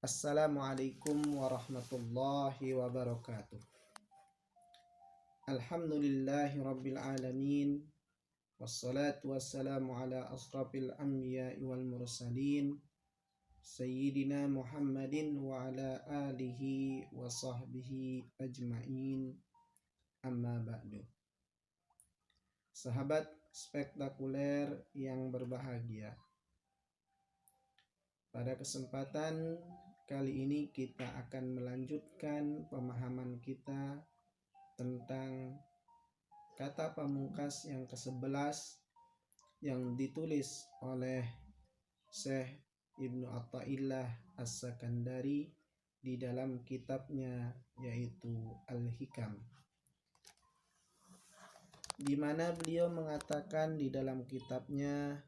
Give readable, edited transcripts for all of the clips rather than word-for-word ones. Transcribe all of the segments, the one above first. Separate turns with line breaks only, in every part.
Assalamualaikum warahmatullahi wabarakatuh. Alhamdulillahi rabbil alamin. Wassalatu wassalamu ala asrafil anbiya'i wal mursalin Sayyidina Muhammadin wa ala alihi wa sahbihi ajma'in. Amma ba'du. Sahabat spektakuler yang berbahagia, pada kesempatan kali ini kita akan melanjutkan pemahaman kita tentang kata pamungkas yang ke-11 yang ditulis oleh Syekh Ibnu Athaillah As-Sakandari di dalam kitabnya yaitu Al-Hikam, di mana beliau mengatakan di dalam kitabnya,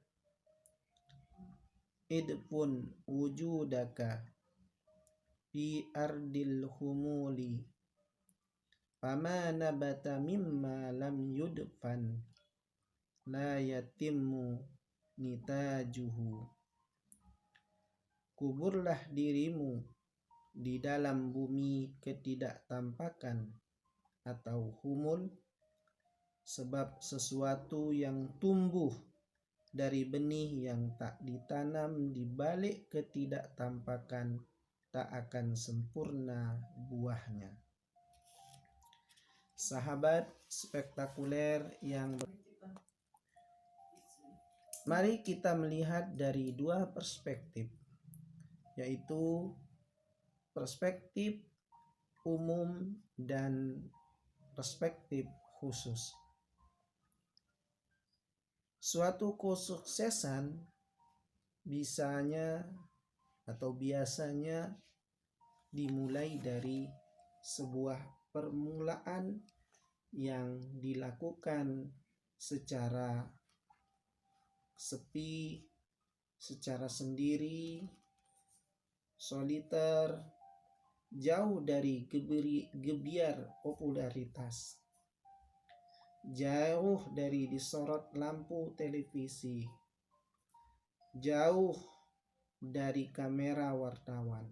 idpun wujudaka fi ardil humuli fama nabata mimma lam yudfan la yatimmu nitajuhu. Kuburlah dirimu di dalam bumi ketidaktampakan atau humul, sebab sesuatu yang tumbuh dari benih yang tak ditanam di balik ketidaktampakan tak akan sempurna buahnya. Sahabat spektakuler yang mari kita melihat dari dua perspektif, yaitu perspektif umum dan perspektif khusus. Suatu kesuksesan biasanya dimulai dari sebuah permulaan yang dilakukan secara sepi, secara sendiri, soliter, jauh dari gebiar popularitas, jauh dari disorot lampu televisi, jauh dari kamera wartawan.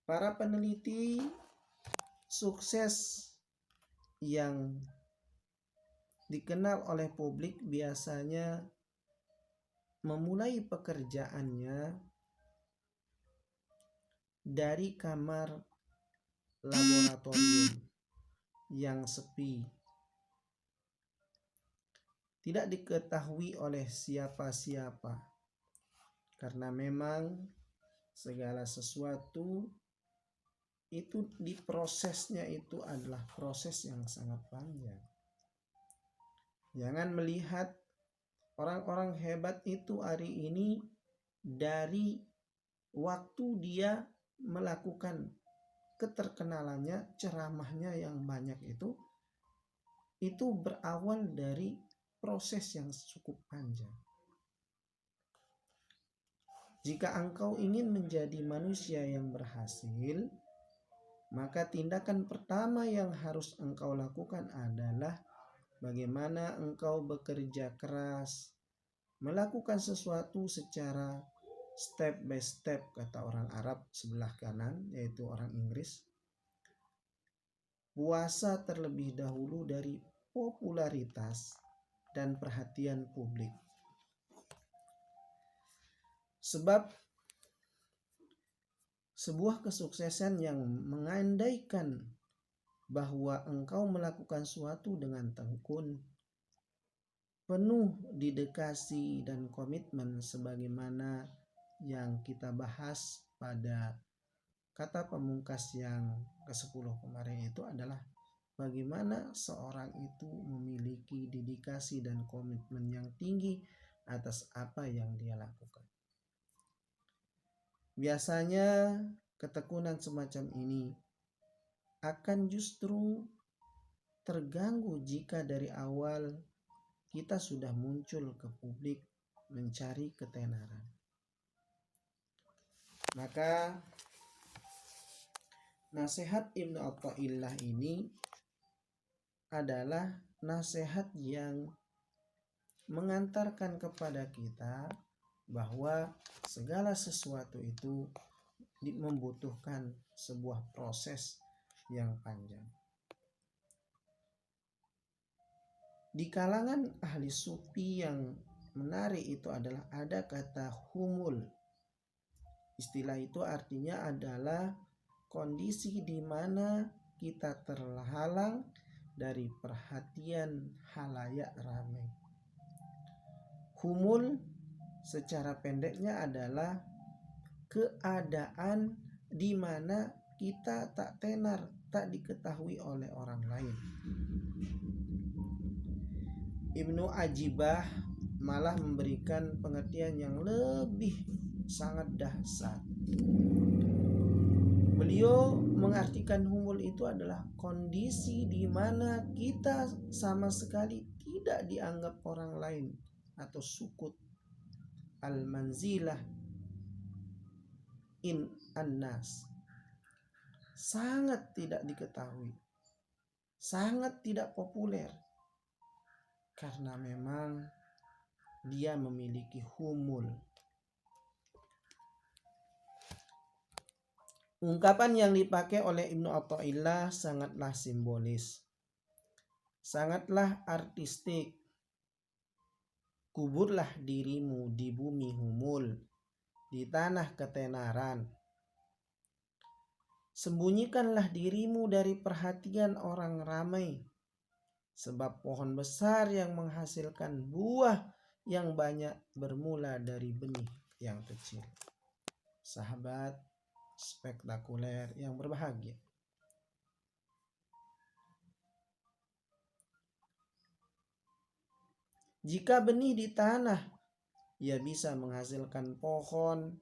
Para peneliti sukses yang dikenal oleh publik biasanya memulai pekerjaannya dari kamar laboratorium yang sepi, tidak diketahui oleh siapa-siapa, karena memang segala sesuatu itu diprosesnya itu adalah proses yang sangat panjang. Jangan melihat orang-orang hebat itu hari ini dari waktu dia melakukan keterkenalannya, ceramahnya yang banyak itu berawal dari proses yang cukup panjang. Jika engkau ingin menjadi manusia yang berhasil, maka tindakan pertama yang harus engkau lakukan adalah bagaimana engkau bekerja keras, melakukan sesuatu secara step by step, kata orang Arab sebelah kanan, yaitu orang Inggris. Puasa terlebih dahulu dari popularitas dan perhatian publik. Sebab sebuah kesuksesan yang mengandaikan bahwa engkau melakukan suatu dengan tekun, penuh dedikasi dan komitmen, sebagaimana yang kita bahas pada kata pamungkas yang ke-10 kemarin, itu adalah bagaimana seorang itu memiliki dedikasi dan komitmen yang tinggi atas apa yang dia lakukan. Biasanya ketekunan semacam ini akan justru terganggu jika dari awal kita sudah muncul ke publik mencari ketenaran. Maka nasihat Ibnu Athaillah ini adalah nasihat yang mengantarkan kepada kita bahwa segala sesuatu itu membutuhkan sebuah proses yang panjang. Di kalangan ahli sufi yang menarik itu adalah ada kata humul. Istilah itu artinya adalah kondisi di mana kita terhalang dari perhatian halayak ramai. Humul secara pendeknya adalah keadaan di mana kita tak tenar, tak diketahui oleh orang lain. Ibnu Ajibah malah memberikan pengertian yang lebih sangat dahsyat. Beliau mengartikan humul itu adalah kondisi di mana kita sama sekali tidak dianggap orang lain atau sukut, al-manzilah in annas, sangat tidak diketahui, sangat tidak populer, karena memang dia memiliki humul. Ungkapan yang dipakai oleh Ibnu Athaillah sangatlah simbolis, sangatlah artistik. Kuburlah dirimu di bumi humul, di tanah ketenaran. Sembunyikanlah dirimu dari perhatian orang ramai, sebab pohon besar yang menghasilkan buah yang banyak bermula dari benih yang kecil. Sahabat spektakuler yang berbahagia, jika benih di tanah, ia bisa menghasilkan pohon,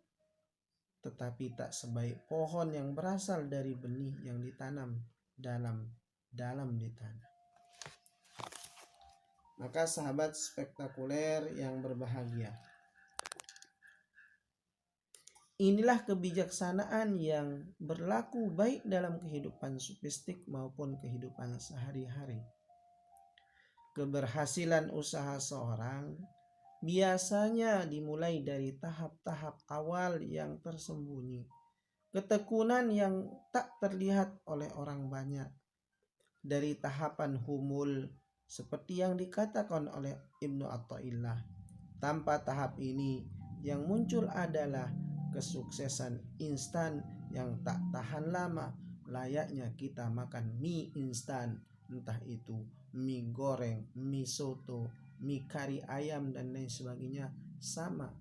tetapi tak sebaik pohon yang berasal dari benih yang ditanam dalam di tanah. Maka sahabat spektakuler yang berbahagia, inilah kebijaksanaan yang berlaku baik dalam kehidupan sufistik maupun kehidupan sehari-hari. Keberhasilan usaha seorang biasanya dimulai dari tahap-tahap awal yang tersembunyi, ketekunan yang tak terlihat oleh orang banyak. Dari tahapan humul seperti yang dikatakan oleh Ibnu Athaillah, tanpa tahap ini yang muncul adalah kesuksesan instan yang tak tahan lama, layaknya kita makan mie instan, entah itu mie goreng, mie soto, mie kari ayam dan lain sebagainya. Sama,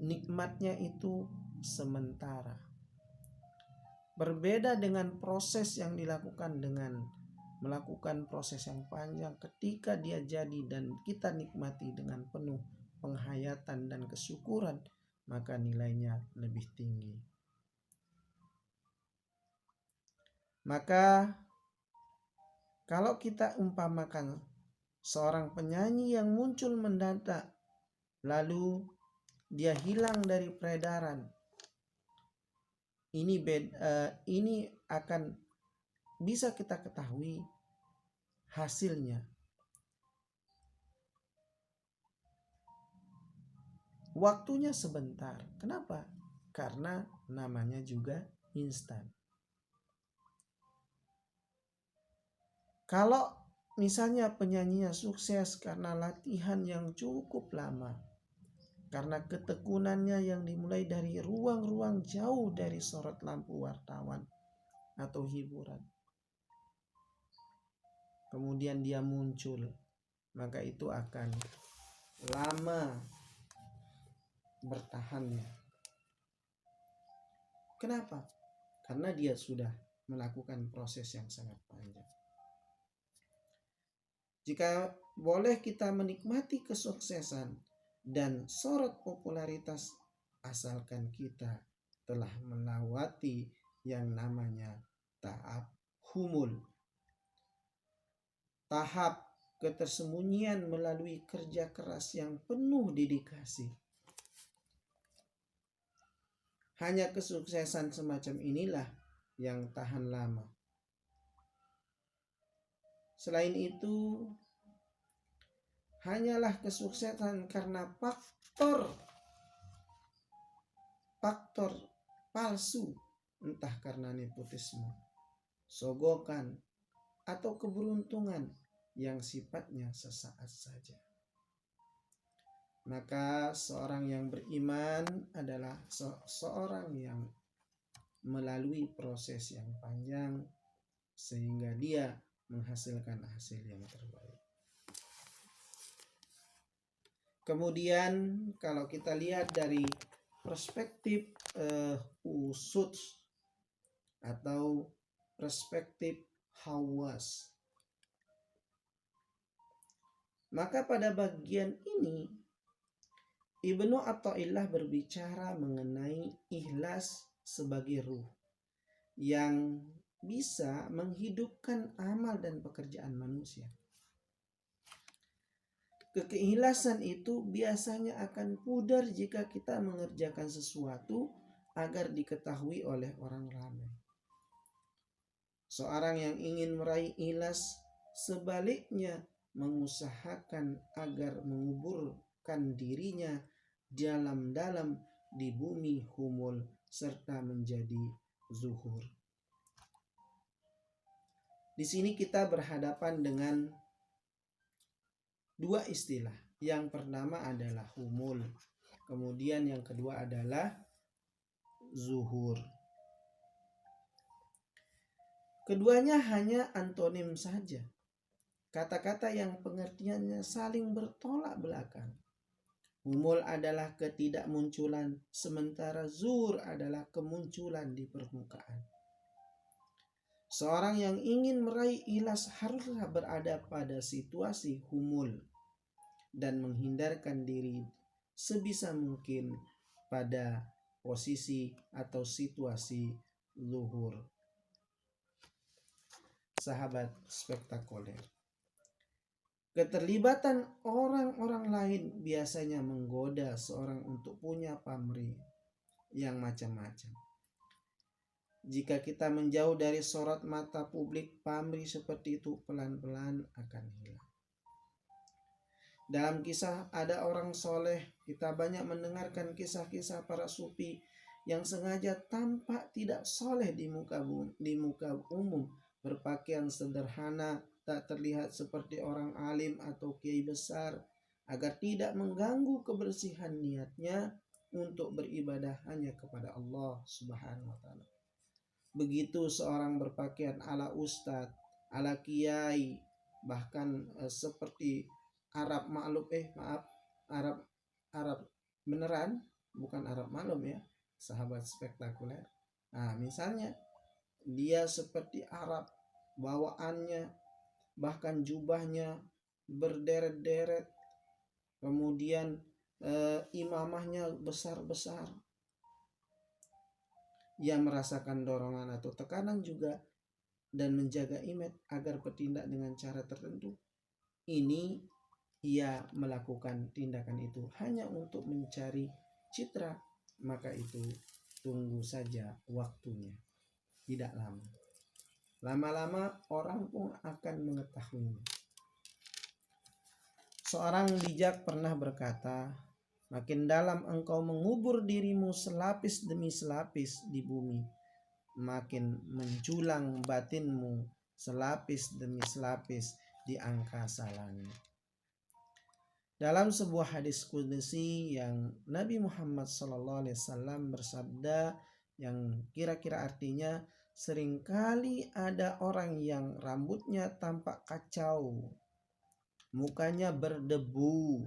nikmatnya itu sementara. Berbeda dengan proses yang dilakukan dengan melakukan proses yang panjang, ketika dia jadi dan kita nikmati dengan penuh penghayatan dan kesyukuran, maka nilainya lebih tinggi. Maka kalau kita umpamakan seorang penyanyi yang muncul mendadak, lalu dia hilang dari peredaran, ini akan bisa kita ketahui hasilnya. Waktunya sebentar. Kenapa? Karena namanya juga instan. Kalau misalnya penyanyinya sukses karena latihan yang cukup lama, karena ketekunannya yang dimulai dari ruang-ruang jauh dari sorot lampu wartawan atau hiburan, kemudian dia muncul, maka itu akan lama bertahannya. Kenapa? Karena dia sudah melakukan proses yang sangat panjang. Jika boleh kita menikmati kesuksesan dan sorot popularitas, asalkan kita telah melewati yang namanya tahap humul, tahap ketersembunyian melalui kerja keras yang penuh dedikasi. Hanya kesuksesan semacam inilah yang tahan lama. Selain itu, hanyalah kesuksesan karena faktor palsu, entah karena nepotisme, sogokan, atau keberuntungan yang sifatnya sesaat saja. Maka seorang yang beriman adalah seorang yang melalui proses yang panjang sehingga dia menghasilkan hasil yang terbaik. Kemudian kalau kita lihat dari perspektif usud atau perspektif hawas, maka pada bagian ini Ibnu Athaillah berbicara mengenai ikhlas sebagai ruh yang bisa menghidupkan amal dan pekerjaan manusia. Keikhlasan itu biasanya akan pudar jika kita mengerjakan sesuatu agar diketahui oleh orang ramai. Seorang yang ingin meraih ikhlas sebaliknya mengusahakan agar menguburkan dirinya dalam-dalam di bumi humul serta menjadi zuhur. Di sini kita berhadapan dengan dua istilah. Yang pertama adalah humul, kemudian yang kedua adalah zuhur. Keduanya hanya antonim saja, kata-kata yang pengertiannya saling bertolak belakang. Humul adalah ketidakmunculan, sementara zuhur adalah kemunculan di permukaan. Seorang yang ingin meraih ikhlas haruslah berada pada situasi humul dan menghindarkan diri sebisa mungkin pada posisi atau situasi zuhur. Sahabat spektakuler, keterlibatan orang-orang lain biasanya menggoda seorang untuk punya pamrih yang macam-macam. Jika kita menjauh dari sorot mata publik, pamrih seperti itu pelan-pelan akan hilang. Dalam kisah ada orang soleh, kita banyak mendengarkan kisah-kisah para sufi yang sengaja tampak tidak soleh di muka umum, berpakaian sederhana, tak terlihat seperti orang alim atau kiai besar, agar tidak mengganggu kebersihan niatnya untuk beribadah hanya kepada Allah Subhanahu wa Ta'ala. Begitu seorang berpakaian ala ustadz, ala kiai, bahkan seperti Arab maklum, Arab beneran, bukan Arab maklum ya, sahabat spektakuler. Nah, misalnya dia seperti Arab, bawaannya bahkan jubahnya berderet-deret, kemudian imamahnya besar-besar. Ia merasakan dorongan atau tekanan juga dan menjaga image agar bertindak dengan cara tertentu. Ini ia melakukan tindakan itu hanya untuk mencari citra, maka itu tunggu saja waktunya, tidak lama. Lama-lama orang pun akan mengetahuinya. Seorang bijak pernah berkata, makin dalam engkau mengubur dirimu selapis demi selapis di bumi, makin menjulang batinmu selapis demi selapis di angkasa langit. Dalam sebuah hadis qudsi yang Nabi Muhammad SAW bersabda, yang kira-kira artinya, seringkali ada orang yang rambutnya tampak kacau, mukanya berdebu,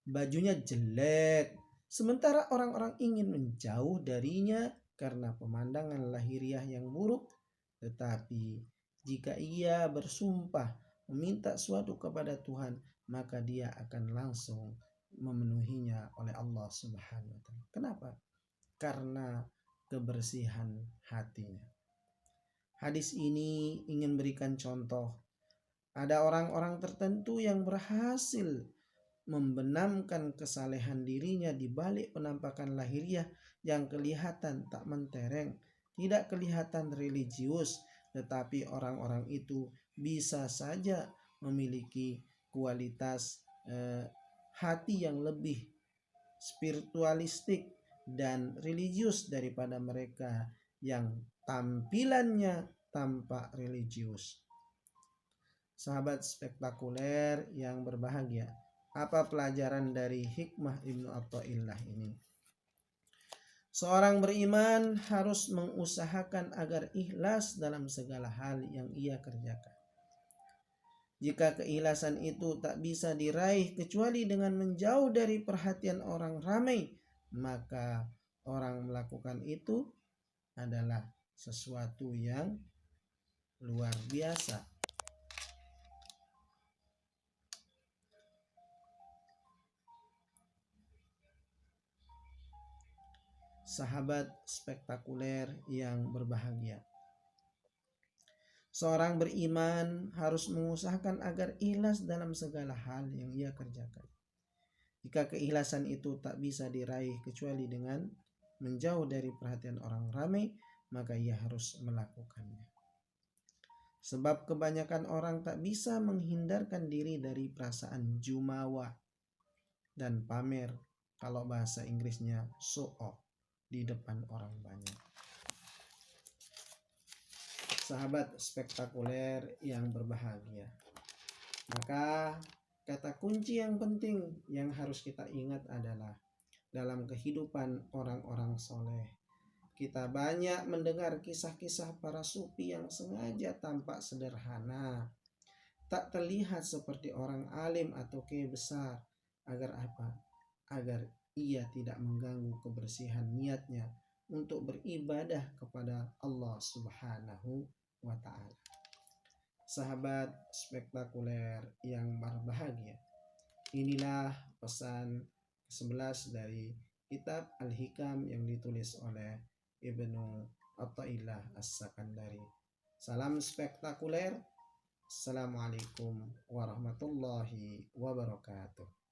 bajunya jelek, sementara orang-orang ingin menjauh darinya karena pemandangan lahiriah yang buruk. Tetapi jika ia bersumpah meminta suatu kepada Tuhan, maka dia akan langsung memenuhinya oleh Allah Subhanahu wa Ta'ala. Kenapa? Karena kebersihan hatinya. Hadis ini ingin berikan contoh. Ada orang-orang tertentu yang berhasil membenamkan kesalehan dirinya di balik penampakan lahiriah yang kelihatan tak mentereng, tidak kelihatan religius, tetapi orang-orang itu bisa saja memiliki kualitas hati yang lebih spiritualistik dan religius daripada mereka yang tampilannya tampak religius. Sahabat spektakuler yang berbahagia, apa pelajaran dari hikmah Ibnu Athaillah ini? Seorang beriman harus mengusahakan agar ikhlas dalam segala hal yang ia kerjakan. Jika keikhlasan itu tak bisa diraih kecuali dengan menjauh dari perhatian orang ramai, maka orang melakukan itu adalah sesuatu yang luar biasa. Sahabat spektakuler yang berbahagia, seorang beriman harus mengusahakan agar ikhlas dalam segala hal yang ia kerjakan. Jika keikhlasan itu tak bisa diraih kecuali dengan menjauh dari perhatian orang ramai, maka ia harus melakukannya. Sebab kebanyakan orang tak bisa menghindarkan diri dari perasaan jumawa dan pamer, kalau bahasa Inggrisnya show off, di depan orang banyak. Sahabat spektakuler yang berbahagia, maka kata kunci yang penting yang harus kita ingat adalah dalam kehidupan orang-orang soleh. Kita banyak mendengar kisah-kisah para sufi yang sengaja tampak sederhana, tak terlihat seperti orang alim atau kiai besar. Agar apa? Agar ia tidak mengganggu kebersihan niatnya untuk beribadah kepada Allah Subhanahu wa Ta'ala. Sahabat spektakuler yang berbahagia, inilah pesan ke-11 dari kitab Al-Hikam yang ditulis oleh Ibnu Athaillah As-Sakandari. Salam spektakuler. Assalamualaikum warahmatullahi wabarakatuh.